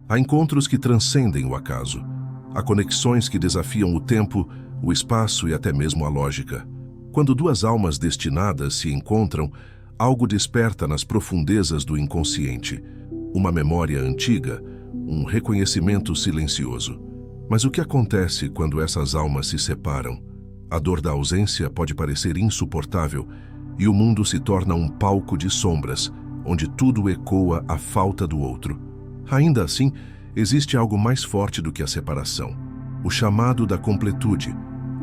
Há encontros que transcendem o acaso. Há conexões que desafiam o tempo, o espaço e até mesmo a lógica. Quando duas almas destinadas se encontram, algo desperta nas profundezas do inconsciente. Uma memória antiga, um reconhecimento silencioso. Mas o que acontece quando essas almas se separam? A dor da ausência pode parecer insuportável e o mundo se torna um palco de sombras, onde tudo ecoa a falta do outro. Ainda assim, existe algo mais forte do que a separação. O chamado da completude,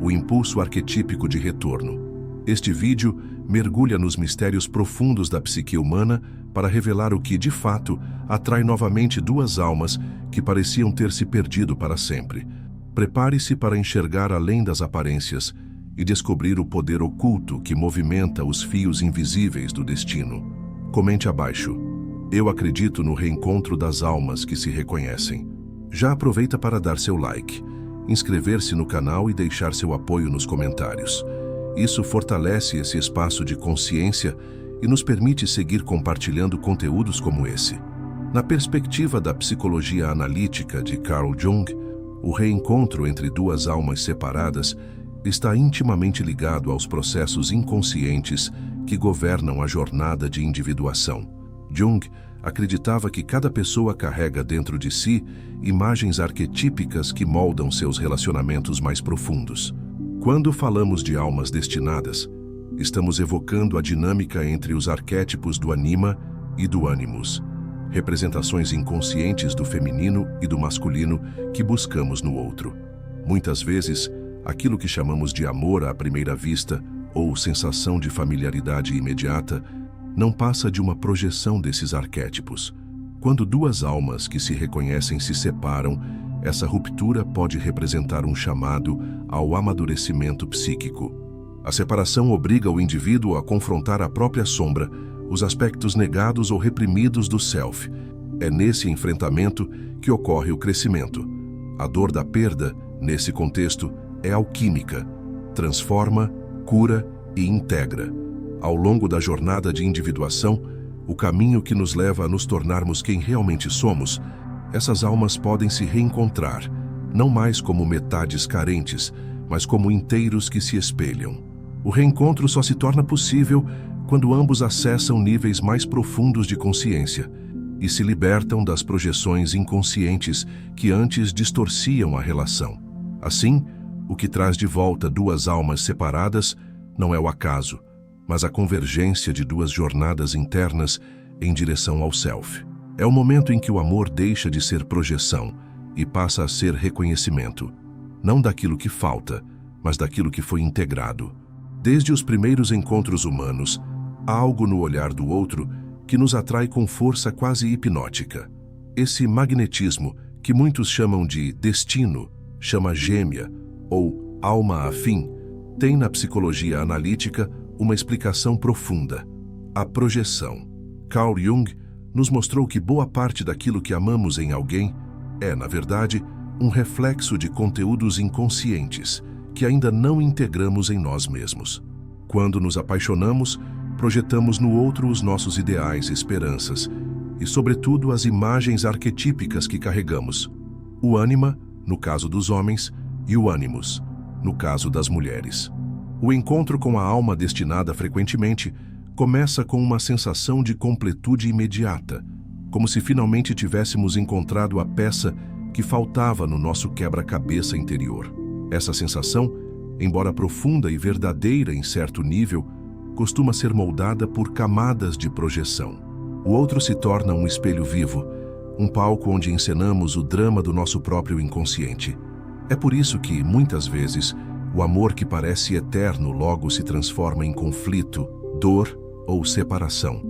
o impulso arquetípico de retorno. Este vídeo mergulha nos mistérios profundos da psique humana para revelar o que, de fato, atrai novamente duas almas que pareciam ter se perdido para sempre. Prepare-se para enxergar além das aparências e descobrir o poder oculto que movimenta os fios invisíveis do destino. Comente abaixo. Eu acredito no reencontro das almas que se reconhecem. Já aproveita para dar seu like, inscrever-se no canal e deixar seu apoio nos comentários. Isso fortalece esse espaço de consciência e nos permite seguir compartilhando conteúdos como esse. Na perspectiva da psicologia analítica de Carl Jung, o reencontro entre duas almas separadas está intimamente ligado aos processos inconscientes que governam a jornada de individuação. Jung acreditava que cada pessoa carrega dentro de si imagens arquetípicas que moldam seus relacionamentos mais profundos. Quando falamos de almas destinadas, estamos evocando a dinâmica entre os arquétipos do anima e do animus, representações inconscientes do feminino e do masculino que buscamos no outro. Muitas vezes, aquilo que chamamos de amor à primeira vista ou sensação de familiaridade imediata não passa de uma projeção desses arquétipos. Quando duas almas que se reconhecem se separam, essa ruptura pode representar um chamado ao amadurecimento psíquico. A separação obriga o indivíduo a confrontar a própria sombra, os aspectos negados ou reprimidos do self. É nesse enfrentamento que ocorre o crescimento. A dor da perda, nesse contexto, é alquímica. Transforma, cura e integra. Ao longo da jornada de individuação, o caminho que nos leva a nos tornarmos quem realmente somos, essas almas podem se reencontrar, não mais como metades carentes, mas como inteiros que se espelham. O reencontro só se torna possível quando ambos acessam níveis mais profundos de consciência e se libertam das projeções inconscientes que antes distorciam a relação. Assim, o que traz de volta duas almas separadas não é o acaso, mas a convergência de duas jornadas internas em direção ao self. É o momento em que o amor deixa de ser projeção e passa a ser reconhecimento, não daquilo que falta, mas daquilo que foi integrado. Desde os primeiros encontros humanos, há algo no olhar do outro que nos atrai com força quase hipnótica. Esse magnetismo, que muitos chamam de destino, chama gêmea ou alma afim, tem na psicologia analítica uma explicação profunda: a projeção. Carl Jung nos mostrou que boa parte daquilo que amamos em alguém é, na verdade, um reflexo de conteúdos inconscientes que ainda não integramos em nós mesmos. Quando nos apaixonamos, projetamos no outro os nossos ideais e esperanças e, sobretudo, as imagens arquetípicas que carregamos. O ânima, no caso dos homens, e o animus, no caso das mulheres. O encontro com a alma destinada frequentemente começa com uma sensação de completude imediata, como se finalmente tivéssemos encontrado a peça que faltava no nosso quebra-cabeça interior. Essa sensação, embora profunda e verdadeira em certo nível, costuma ser moldada por camadas de projeção. O outro se torna um espelho vivo, um palco onde encenamos o drama do nosso próprio inconsciente. É por isso que, muitas vezes, o amor que parece eterno logo se transforma em conflito, dor ou separação.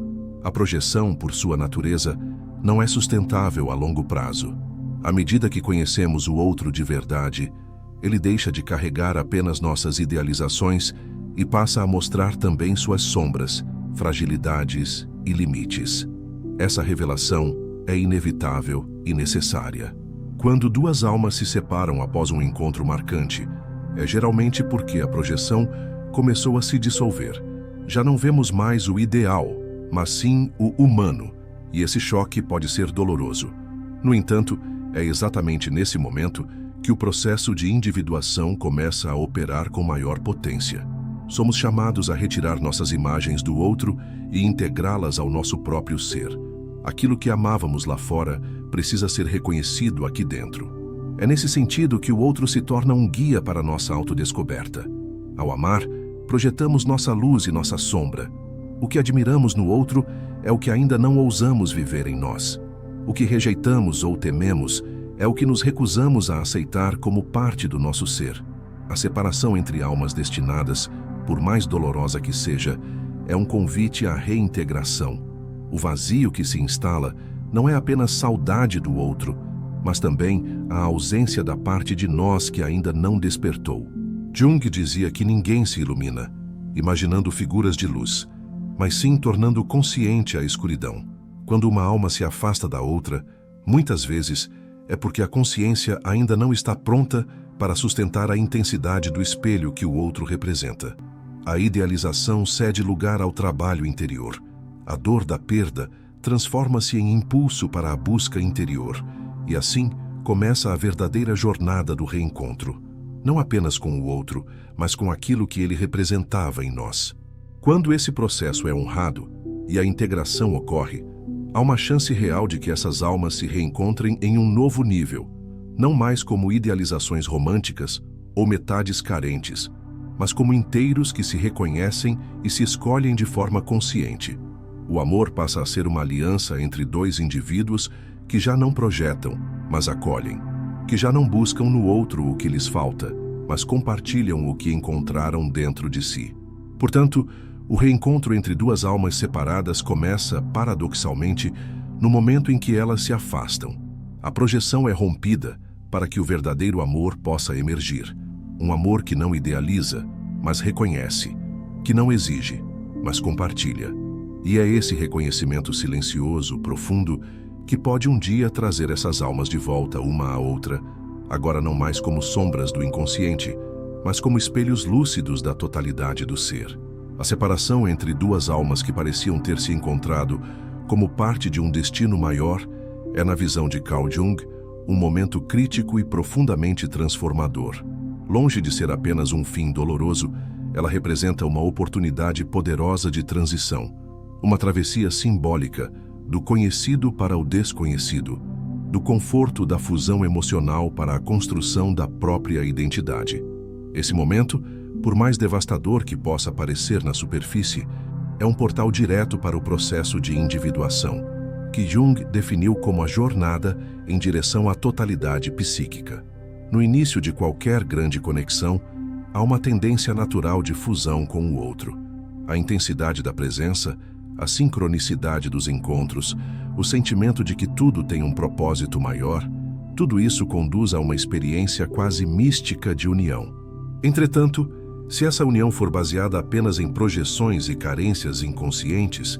A projeção, por sua natureza, não é sustentável a longo prazo. À medida que conhecemos o outro de verdade, ele deixa de carregar apenas nossas idealizações e passa a mostrar também suas sombras, fragilidades e limites. Essa revelação é inevitável e necessária. Quando duas almas se separam após um encontro marcante, é geralmente porque a projeção começou a se dissolver. Já não vemos mais o ideal, mas sim o humano, e esse choque pode ser doloroso. No entanto, é exatamente nesse momento que o processo de individuação começa a operar com maior potência. Somos chamados a retirar nossas imagens do outro e integrá-las ao nosso próprio ser. Aquilo que amávamos lá fora precisa ser reconhecido aqui dentro. É nesse sentido que o outro se torna um guia para nossa autodescoberta. Ao amar, projetamos nossa luz e nossa sombra. O que admiramos no outro é o que ainda não ousamos viver em nós. O que rejeitamos ou tememos é o que nos recusamos a aceitar como parte do nosso ser. A separação entre almas destinadas, por mais dolorosa que seja, é um convite à reintegração. O vazio que se instala não é apenas saudade do outro, mas também a ausência da parte de nós que ainda não despertou. Jung dizia que ninguém se ilumina, imaginando figuras de luz, mas sim tornando consciente a escuridão. Quando uma alma se afasta da outra, muitas vezes é porque a consciência ainda não está pronta para sustentar a intensidade do espelho que o outro representa. A idealização cede lugar ao trabalho interior. A dor da perda transforma-se em impulso para a busca interior, e assim começa a verdadeira jornada do reencontro, não apenas com o outro, mas com aquilo que ele representava em nós. Quando esse processo é honrado e a integração ocorre, há uma chance real de que essas almas se reencontrem em um novo nível, não mais como idealizações românticas ou metades carentes, mas como inteiros que se reconhecem e se escolhem de forma consciente. O amor passa a ser uma aliança entre dois indivíduos que já não projetam, mas acolhem, que já não buscam no outro o que lhes falta, mas compartilham o que encontraram dentro de si. Portanto, o reencontro entre duas almas separadas começa, paradoxalmente, no momento em que elas se afastam. A projeção é rompida para que o verdadeiro amor possa emergir. Um amor que não idealiza, mas reconhece, que não exige, mas compartilha. E é esse reconhecimento silencioso, profundo, que pode um dia trazer essas almas de volta uma à outra, agora não mais como sombras do inconsciente, mas como espelhos lúcidos da totalidade do ser. A separação entre duas almas que pareciam ter se encontrado como parte de um destino maior é, na visão de Carl Jung, um momento crítico e profundamente transformador. Longe de ser apenas um fim doloroso, ela representa uma oportunidade poderosa de transição, uma travessia simbólica do conhecido para o desconhecido, do conforto da fusão emocional para a construção da própria identidade. Esse momento, por mais devastador que possa parecer na superfície, é um portal direto para o processo de individuação, que Jung definiu como a jornada em direção à totalidade psíquica. No início de qualquer grande conexão, há uma tendência natural de fusão com o outro. A intensidade da presença, a sincronicidade dos encontros, o sentimento de que tudo tem um propósito maior, tudo isso conduz a uma experiência quase mística de união. Entretanto, se essa união for baseada apenas em projeções e carências inconscientes,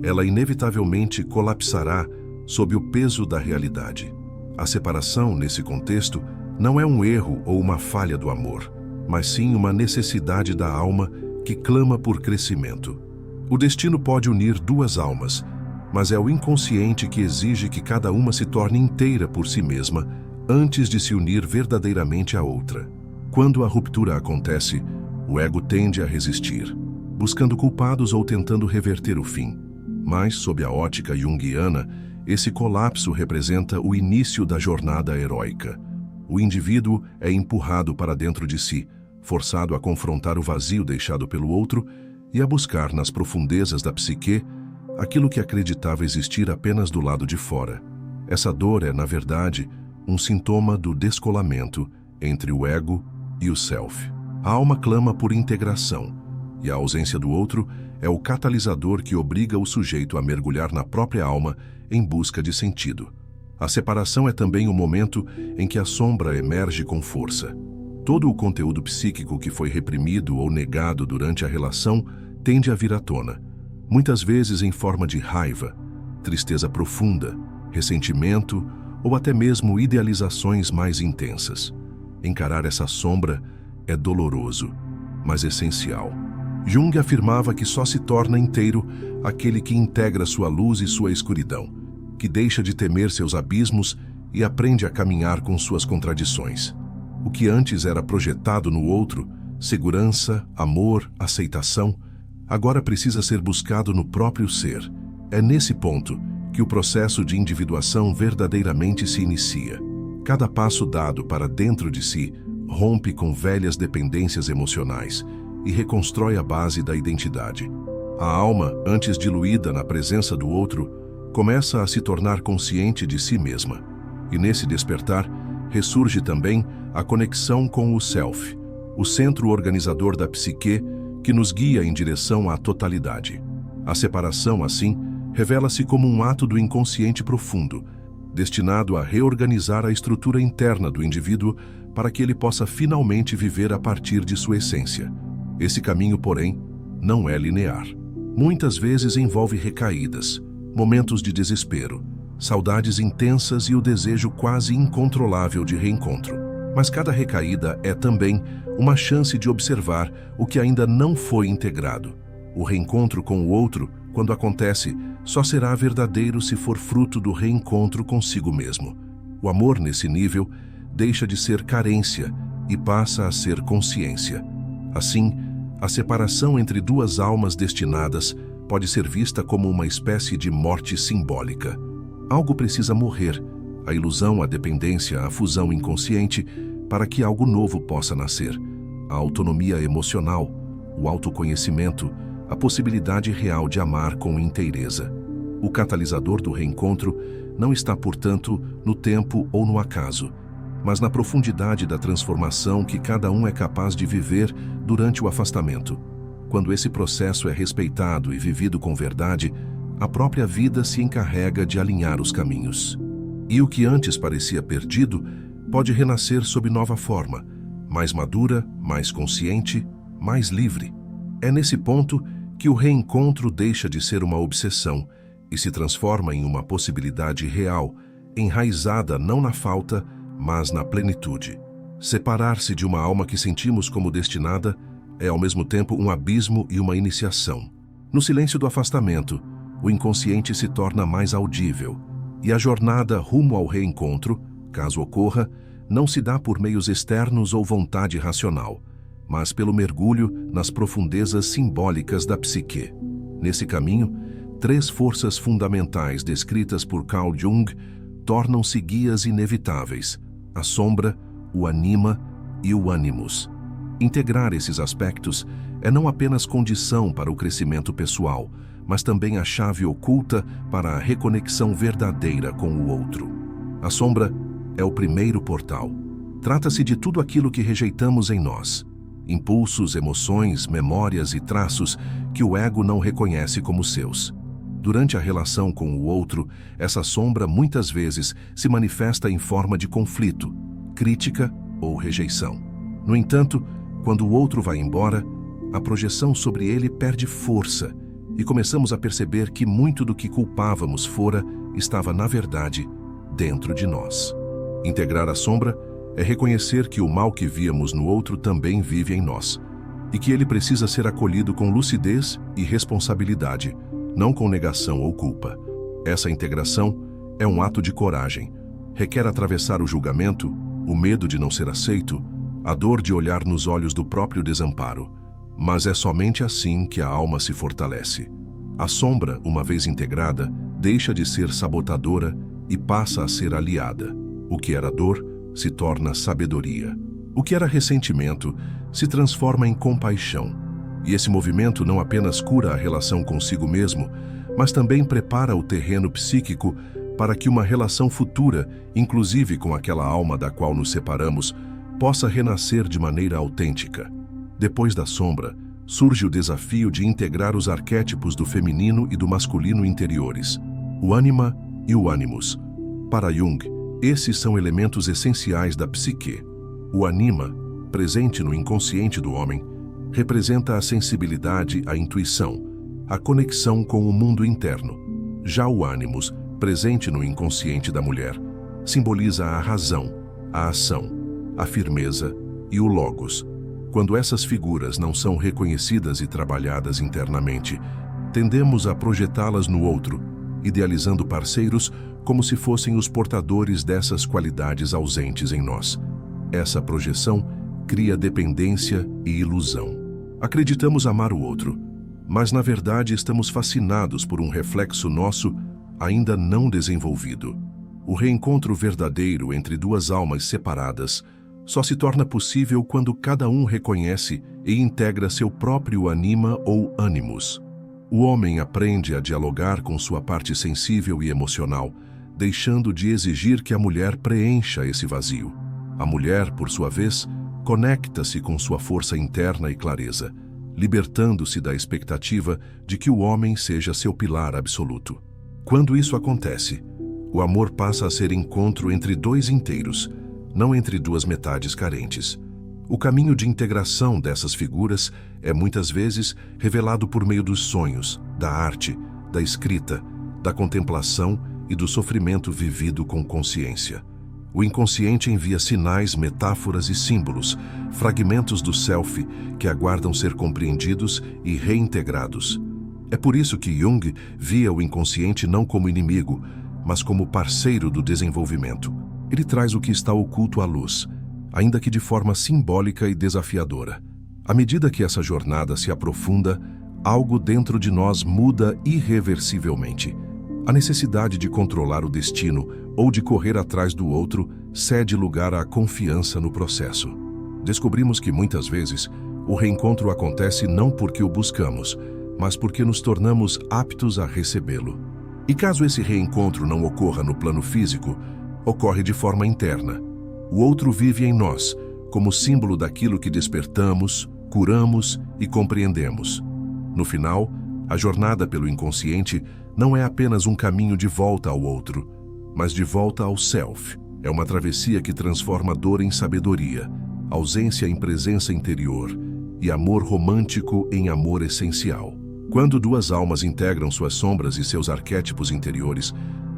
ela inevitavelmente colapsará sob o peso da realidade. A separação, nesse contexto, não é um erro ou uma falha do amor, mas sim uma necessidade da alma que clama por crescimento. O destino pode unir duas almas, mas é o inconsciente que exige que cada uma se torne inteira por si mesma antes de se unir verdadeiramente à outra. Quando a ruptura acontece, o ego tende a resistir, buscando culpados ou tentando reverter o fim. Mas, sob a ótica junguiana, esse colapso representa o início da jornada heróica. O indivíduo é empurrado para dentro de si, forçado a confrontar o vazio deixado pelo outro e a buscar nas profundezas da psique aquilo que acreditava existir apenas do lado de fora. Essa dor é, na verdade, um sintoma do descolamento entre o ego e o self. A alma clama por integração, e a ausência do outro é o catalisador que obriga o sujeito a mergulhar na própria alma em busca de sentido. A separação é também o momento em que a sombra emerge com força. Todo o conteúdo psíquico que foi reprimido ou negado durante a relação tende a vir à tona, muitas vezes em forma de raiva, tristeza profunda, ressentimento ou até mesmo idealizações mais intensas. Encarar essa sombra é doloroso, mas essencial. Jung afirmava que só se torna inteiro aquele que integra sua luz e sua escuridão, que deixa de temer seus abismos e aprende a caminhar com suas contradições. O que antes era projetado no outro, segurança, amor, aceitação, agora precisa ser buscado no próprio ser. É nesse ponto que o processo de individuação verdadeiramente se inicia. Cada passo dado para dentro de si rompe com velhas dependências emocionais e reconstrói a base da identidade. A alma, antes diluída na presença do outro, começa a se tornar consciente de si mesma. E nesse despertar, ressurge também a conexão com o Self, o centro organizador da psique que nos guia em direção à totalidade. A separação, assim, revela-se como um ato do inconsciente profundo, destinado a reorganizar a estrutura interna do indivíduo para que ele possa finalmente viver a partir de sua essência. Esse caminho, porém, não é linear. Muitas vezes envolve recaídas, momentos de desespero, saudades intensas e o desejo quase incontrolável de reencontro. Mas cada recaída é também uma chance de observar o que ainda não foi integrado. O reencontro com o outro, quando acontece, só será verdadeiro se for fruto do reencontro consigo mesmo. O amor nesse nível deixa de ser carência e passa a ser consciência. Assim, a separação entre duas almas destinadas pode ser vista como uma espécie de morte simbólica. Algo precisa morrer, a ilusão, a dependência, a fusão inconsciente, para que algo novo possa nascer. A autonomia emocional, o autoconhecimento, a possibilidade real de amar com inteireza. O catalisador do reencontro não está, portanto, no tempo ou no acaso, mas na profundidade da transformação que cada um é capaz de viver durante o afastamento. Quando esse processo é respeitado e vivido com verdade, a própria vida se encarrega de alinhar os caminhos. E o que antes parecia perdido pode renascer sob nova forma, mais madura, mais consciente, mais livre. É nesse ponto que o reencontro deixa de ser uma obsessão e se transforma em uma possibilidade real, enraizada não na falta, mas na plenitude. Separar-se de uma alma que sentimos como destinada é ao mesmo tempo um abismo e uma iniciação. No silêncio do afastamento, o inconsciente se torna mais audível, e a jornada rumo ao reencontro, caso ocorra, não se dá por meios externos ou vontade racional, mas pelo mergulho nas profundezas simbólicas da psique. Nesse caminho, 3 forças fundamentais descritas por Carl Jung tornam-se guias inevitáveis: a sombra, o anima e o animus. Integrar esses aspectos é não apenas condição para o crescimento pessoal, mas também a chave oculta para a reconexão verdadeira com o outro. A sombra é o primeiro portal. Trata-se de tudo aquilo que rejeitamos em nós: impulsos, emoções, memórias e traços que o ego não reconhece como seus. Durante a relação com o outro, essa sombra muitas vezes se manifesta em forma de conflito, crítica ou rejeição. No entanto, quando o outro vai embora, a projeção sobre ele perde força e começamos a perceber que muito do que culpávamos fora estava, na verdade, dentro de nós. Integrar a sombra é reconhecer que o mal que víamos no outro também vive em nós e que ele precisa ser acolhido com lucidez e responsabilidade, não com negação ou culpa. Essa integração é um ato de coragem. Requer atravessar o julgamento, o medo de não ser aceito, a dor de olhar nos olhos do próprio desamparo. Mas é somente assim que a alma se fortalece. A sombra, uma vez integrada, deixa de ser sabotadora e passa a ser aliada. O que era dor se torna sabedoria. O que era ressentimento se transforma em compaixão. E esse movimento não apenas cura a relação consigo mesmo, mas também prepara o terreno psíquico para que uma relação futura, inclusive com aquela alma da qual nos separamos, possa renascer de maneira autêntica. Depois da sombra, surge o desafio de integrar os arquétipos do feminino e do masculino interiores, o ânima e o animus. Para Jung, esses são elementos essenciais da psique. O anima, presente no inconsciente do homem, representa a sensibilidade, a intuição, a conexão com o mundo interno. Já o animus, presente no inconsciente da mulher, simboliza a razão, a ação, a firmeza e o logos. Quando essas figuras não são reconhecidas e trabalhadas internamente, tendemos a projetá-las no outro, idealizando parceiros como se fossem os portadores dessas qualidades ausentes em nós. Essa projeção cria dependência e ilusão. Acreditamos amar o outro, mas na verdade estamos fascinados por um reflexo nosso ainda não desenvolvido. O reencontro verdadeiro entre duas almas separadas só se torna possível quando cada um reconhece e integra seu próprio anima ou ânimos. O homem aprende a dialogar com sua parte sensível e emocional, deixando de exigir que a mulher preencha esse vazio. A mulher, por sua vez, conecta-se com sua força interna e clareza, libertando-se da expectativa de que o homem seja seu pilar absoluto. Quando isso acontece, o amor passa a ser encontro entre dois inteiros, não entre duas metades carentes. O caminho de integração dessas figuras é muitas vezes revelado por meio dos sonhos, da arte, da escrita, da contemplação e do sofrimento vivido com consciência. O inconsciente envia sinais, metáforas e símbolos, fragmentos do self que aguardam ser compreendidos e reintegrados. É por isso que Jung via o inconsciente não como inimigo, mas como parceiro do desenvolvimento. Ele traz o que está oculto à luz, ainda que de forma simbólica e desafiadora. À medida que essa jornada se aprofunda, algo dentro de nós muda irreversivelmente. A necessidade de controlar o destino ou de correr atrás do outro cede lugar à confiança no processo. Descobrimos que muitas vezes o reencontro acontece não porque o buscamos, mas porque nos tornamos aptos a recebê-lo. E caso esse reencontro não ocorra no plano físico, ocorre de forma interna. O outro vive em nós, como símbolo daquilo que despertamos, curamos e compreendemos. No final, a jornada pelo inconsciente não é apenas um caminho de volta ao outro, mas de volta ao self. É uma travessia que transforma dor em sabedoria, ausência em presença interior e amor romântico em amor essencial. Quando duas almas integram suas sombras e seus arquétipos interiores,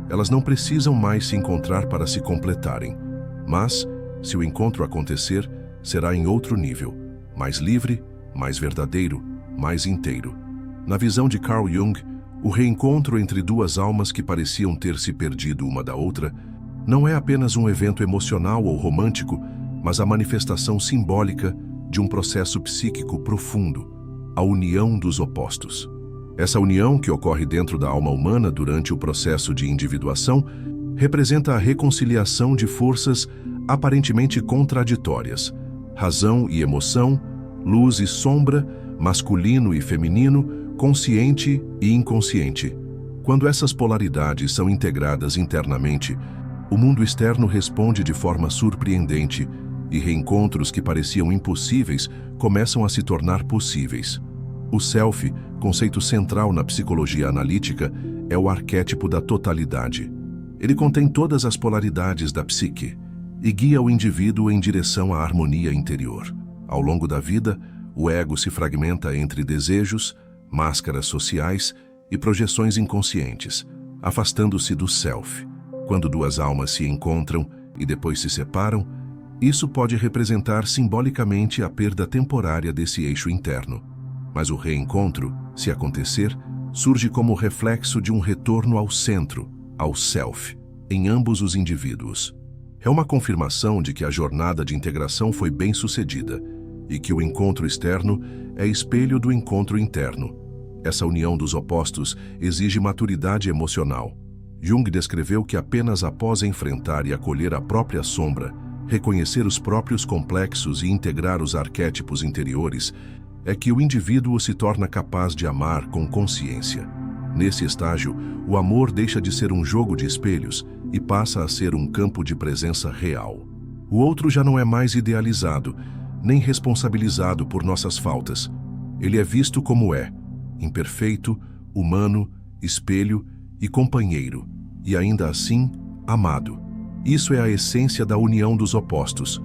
elas não precisam mais se encontrar para se completarem. Mas, se o encontro acontecer, será em outro nível, mais livre, mais verdadeiro, mais inteiro. Na visão de Carl Jung, o reencontro entre duas almas que pareciam ter se perdido uma da outra não é apenas um evento emocional ou romântico, mas a manifestação simbólica de um processo psíquico profundo, a união dos opostos. Essa união, que ocorre dentro da alma humana durante o processo de individuação, representa a reconciliação de forças aparentemente contraditórias, razão e emoção, luz e sombra, masculino e feminino, consciente e inconsciente. Quando essas polaridades são integradas internamente, o mundo externo responde de forma surpreendente e reencontros que pareciam impossíveis começam a se tornar possíveis. O self, conceito central na psicologia analítica, é o arquétipo da totalidade. Ele contém todas as polaridades da psique e guia o indivíduo em direção à harmonia interior. Ao longo da vida, o ego se fragmenta entre desejos, máscaras sociais e projeções inconscientes, afastando-se do self. Quando duas almas se encontram e depois se separam, isso pode representar simbolicamente a perda temporária desse eixo interno. Mas o reencontro, se acontecer, surge como reflexo de um retorno ao centro, ao self, em ambos os indivíduos. É uma confirmação de que a jornada de integração foi bem-sucedida e que o encontro externo é espelho do encontro interno. Essa união dos opostos exige maturidade emocional. Jung descreveu que apenas após enfrentar e acolher a própria sombra, reconhecer os próprios complexos e integrar os arquétipos interiores, é que o indivíduo se torna capaz de amar com consciência. Nesse estágio, o amor deixa de ser um jogo de espelhos e passa a ser um campo de presença real. O outro já não é mais idealizado, nem responsabilizado por nossas faltas. Ele é visto como é, imperfeito, humano, espelho e companheiro, e ainda assim, amado. Isso é a essência da união dos opostos,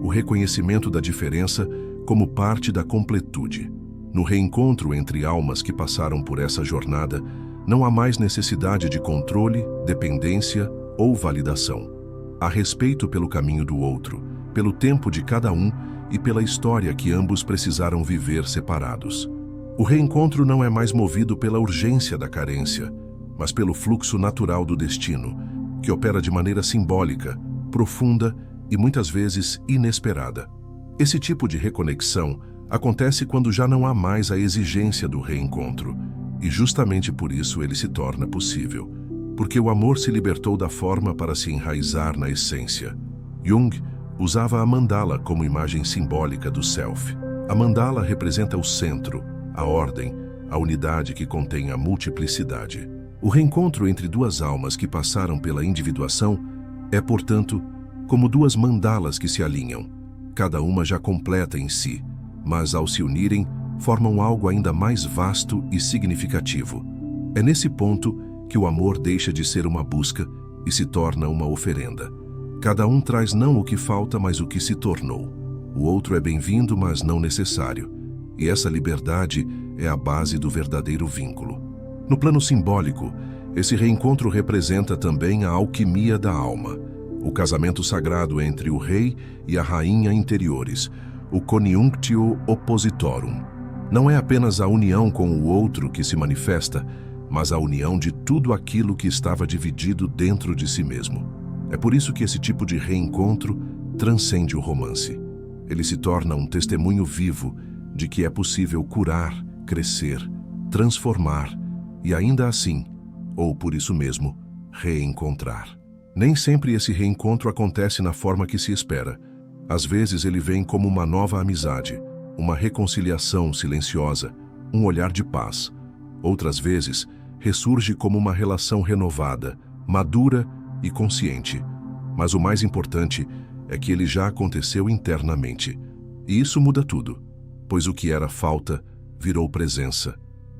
o reconhecimento da diferença como parte da completude. No reencontro entre almas que passaram por essa jornada, não há mais necessidade de controle, dependência ou validação. Há respeito pelo caminho do outro, pelo tempo de cada um e pela história que ambos precisaram viver separados. O reencontro não é mais movido pela urgência da carência, mas pelo fluxo natural do destino, que opera de maneira simbólica, profunda e muitas vezes inesperada. Esse tipo de reconexão acontece quando já não há mais a exigência do reencontro, e justamente por isso ele se torna possível, porque o amor se libertou da forma para se enraizar na essência. Jung usava a mandala como imagem simbólica do self. A mandala representa o centro, a ordem, a unidade que contém a multiplicidade. O reencontro entre duas almas que passaram pela individuação é, portanto, como duas mandalas que se alinham, cada uma já completa em si, mas ao se unirem, formam algo ainda mais vasto e significativo. É nesse ponto que o amor deixa de ser uma busca e se torna uma oferenda. Cada um traz não o que falta, mas o que se tornou. O outro é bem-vindo, mas não necessário. E essa liberdade é a base do verdadeiro vínculo. No plano simbólico, esse reencontro representa também a alquimia da alma, o casamento sagrado entre o rei e a rainha interiores, o coniunctio oppositorum. Não é apenas a união com o outro que se manifesta, mas a união de tudo aquilo que estava dividido dentro de si mesmo. É por isso que esse tipo de reencontro transcende o romance. Ele se torna um testemunho vivo de que é possível curar, crescer, transformar e ainda assim, ou por isso mesmo, reencontrar. Nem sempre esse reencontro acontece na forma que se espera. Às vezes ele vem como uma nova amizade, uma reconciliação silenciosa, um olhar de paz. Outras vezes, ressurge como uma relação renovada, madura e consciente. Mas o mais importante é que ele já aconteceu internamente. E isso muda tudo, pois o que era falta virou presença,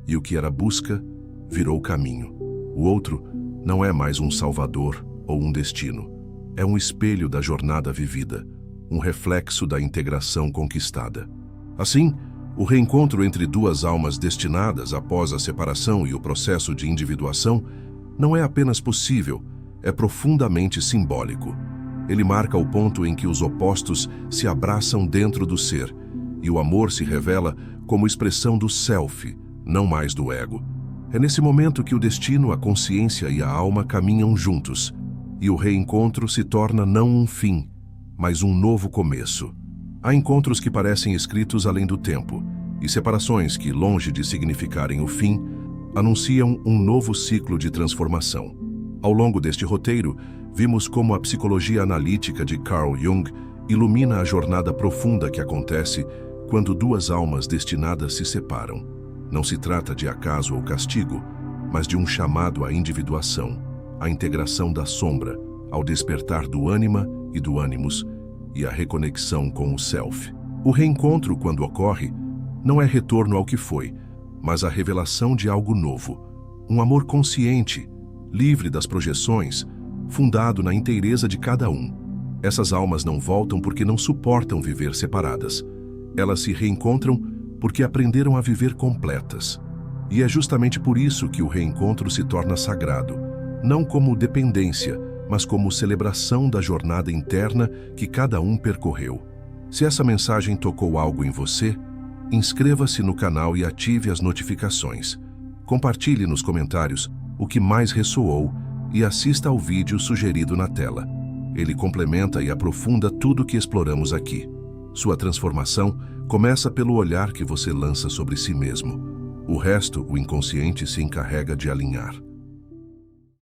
e o que era busca virou caminho. O outro não é mais um salvador ou um destino. É um espelho da jornada vivida, um reflexo da integração conquistada. Assim, o reencontro entre duas almas destinadas após a separação e o processo de individuação não é apenas possível, é profundamente simbólico. Ele marca o ponto em que os opostos se abraçam dentro do ser, e o amor se revela como expressão do self, não mais do ego. É nesse momento que o destino, a consciência e a alma caminham juntos, e o reencontro se torna não um fim, mas um novo começo. Há encontros que parecem escritos além do tempo, e separações que, longe de significarem o fim, anunciam um novo ciclo de transformação. Ao longo deste roteiro, vimos como a psicologia analítica de Carl Jung ilumina a jornada profunda que acontece quando duas almas destinadas se separam. Não se trata de acaso ou castigo, mas de um chamado à individuação, à integração da sombra, ao despertar do ânima e do ânimos e à reconexão com o self. O reencontro, quando ocorre, não é retorno ao que foi, mas a revelação de algo novo, um amor consciente, livre das projeções, fundado na inteireza de cada um. Essas almas não voltam porque não suportam viver separadas. Elas se reencontram porque aprenderam a viver completas. E é justamente por isso que o reencontro se torna sagrado, não como dependência, mas como celebração da jornada interna que cada um percorreu. Se essa mensagem tocou algo em você, inscreva-se no canal e ative as notificações. Compartilhe nos comentários o que mais ressoou e assista ao vídeo sugerido na tela. Ele complementa e aprofunda tudo que exploramos aqui. Sua transformação começa pelo olhar que você lança sobre si mesmo. O resto, o inconsciente se encarrega de alinhar.